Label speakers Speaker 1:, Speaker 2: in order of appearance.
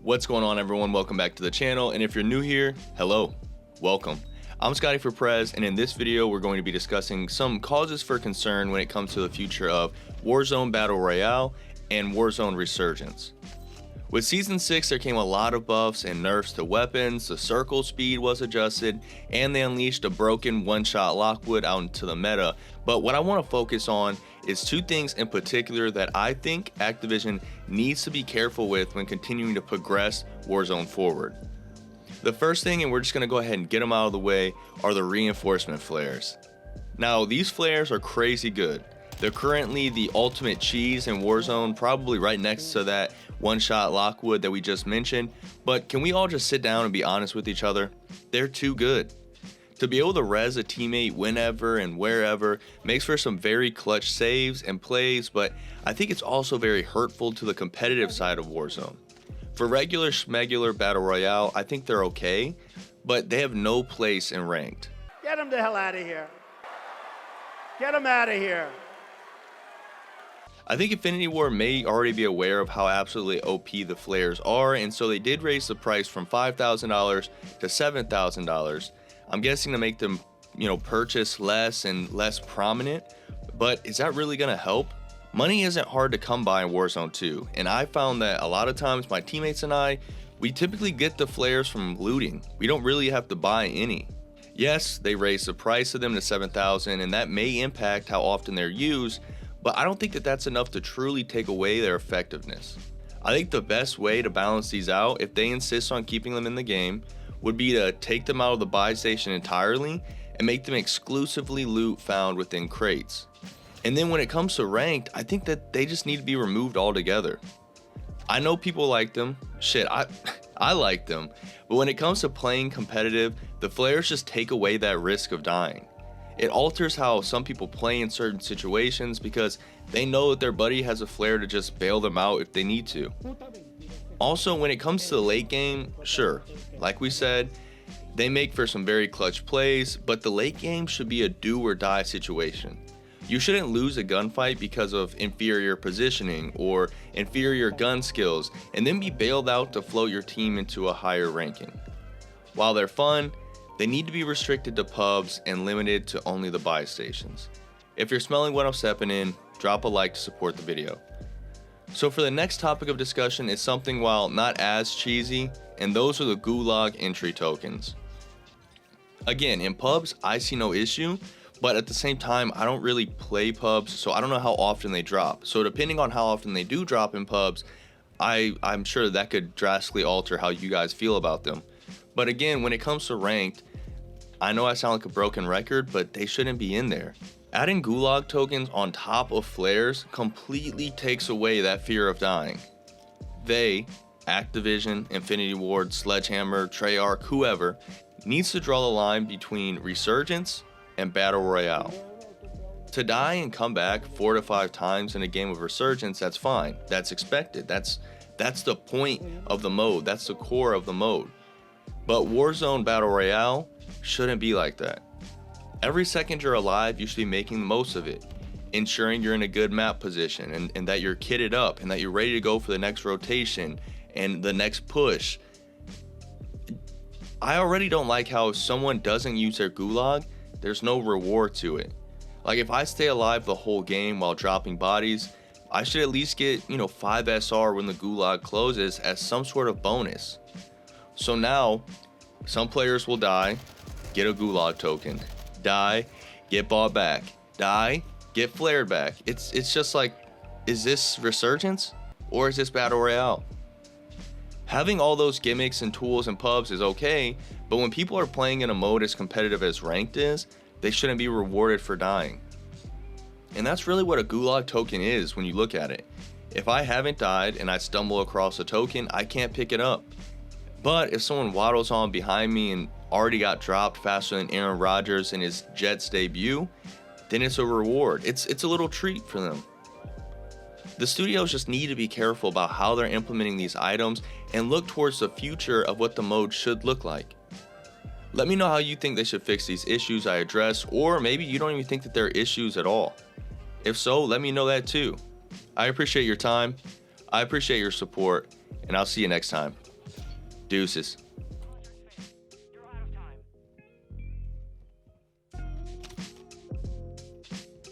Speaker 1: What's going on, everyone? Welcome back to the channel, and if you're new here, hello, welcome. I'm Scotty for Prez, and in this video we're going to be discussing some causes for concern when it comes to the future of Warzone Battle Royale and Warzone Resurgence. With Season 6 there came a lot of buffs and nerfs to weapons, the circle speed was adjusted, and they unleashed a broken one-shot Lockwood out into the meta. But what I want to focus on is two things in particular that I think Activision needs to be careful with when continuing to progress Warzone forward. The first thing, and we're just going to go ahead and get them out of the way, are the reinforcement flares. Now these flares are crazy good. They're currently the ultimate cheese in Warzone, probably right next to that one-shot Lockwood that we just mentioned, but can we all just sit down and be honest with each other? They're too good. To be able to res a teammate whenever and wherever makes for some very clutch saves and plays, but I think it's also very hurtful to the competitive side of Warzone. For regular schmegular Battle Royale, I think they're okay, but they have no place in ranked.
Speaker 2: Get him the hell out of here. Get him out of here.
Speaker 1: I think Infinity Ward may already be aware of how absolutely OP the flares are, and so they did raise the price from $5,000 to $7,000. I'm guessing to make them, purchase less and less prominent, but is that really gonna help? Money isn't hard to come by in Warzone 2, and I found that a lot of times my teammates and I, we typically get the flares from looting. We don't really have to buy any. Yes, they raised the price of them to $7,000, and that may impact how often they're used, but I don't think that that's enough to truly take away their effectiveness. I think the best way to balance these out, if they insist on keeping them in the game, would be to take them out of the buy station entirely and make them exclusively loot found within crates. And then when it comes to ranked, I think that they just need to be removed altogether. I know people like them, shit, I like them, but when it comes to playing competitive, the flares just take away that risk of dying. It alters how some people play in certain situations because they know that their buddy has a flare to just bail them out if they need to. Also, when it comes to the late game, sure, like we said, they make for some very clutch plays, but the late game should be a do or die situation. You shouldn't lose a gunfight because of inferior positioning or inferior gun skills and then be bailed out to float your team into a higher ranking. While they're fun, they need to be restricted to pubs and limited to only the buy stations. If you're smelling what I'm stepping in, drop a like to support the video. So for the next topic of discussion is something, while not as cheesy, and those are the Gulag entry tokens. Again, in pubs, I see no issue, but at the same time, I don't really play pubs, so I don't know how often they drop. So depending on how often they do drop in pubs, I'm sure that could drastically alter how you guys feel about them. But again, when it comes to ranked, I know I sound like a broken record, but they shouldn't be in there. Adding Gulag tokens on top of flares completely takes away that fear of dying. They, Activision, Infinity Ward, Sledgehammer, Treyarch, whoever, needs to draw the line between Resurgence and Battle Royale. To die and come back 4 to 5 times in a game of Resurgence, that's fine. That's expected. That's the point of the mode. That's the core of the mode. But Warzone Battle Royale shouldn't be like that. Every second you're alive, you should be making the most of it, ensuring you're in a good map position and that you're kitted up and that you're ready to go for the next rotation and the next push. I already don't like how if someone doesn't use their Gulag, there's no reward to it. Like if I stay alive the whole game while dropping bodies, I should at least get 5 SR when the Gulag closes as some sort of bonus. So now, some players will die, get a Gulag token, die, get bought back, die, get flared back. It's just like, is this Resurgence or is this Battle Royale? Having all those gimmicks and tools and pubs is okay, but when people are playing in a mode as competitive as ranked is, they shouldn't be rewarded for dying. And that's really what a Gulag token is when you look at it. If I haven't died and I stumble across a token, I can't pick it up. But if someone waddles on behind me and already got dropped faster than Aaron Rodgers in his Jets debut, then it's a reward. It's a little treat for them. The studios just need to be careful about how they're implementing these items and look towards the future of what the mode should look like. Let me know how you think they should fix these issues I addressed, or maybe you don't even think that they're issues at all. If so, let me know that too. I appreciate your time, I appreciate your support, and I'll see you next time. Deuces.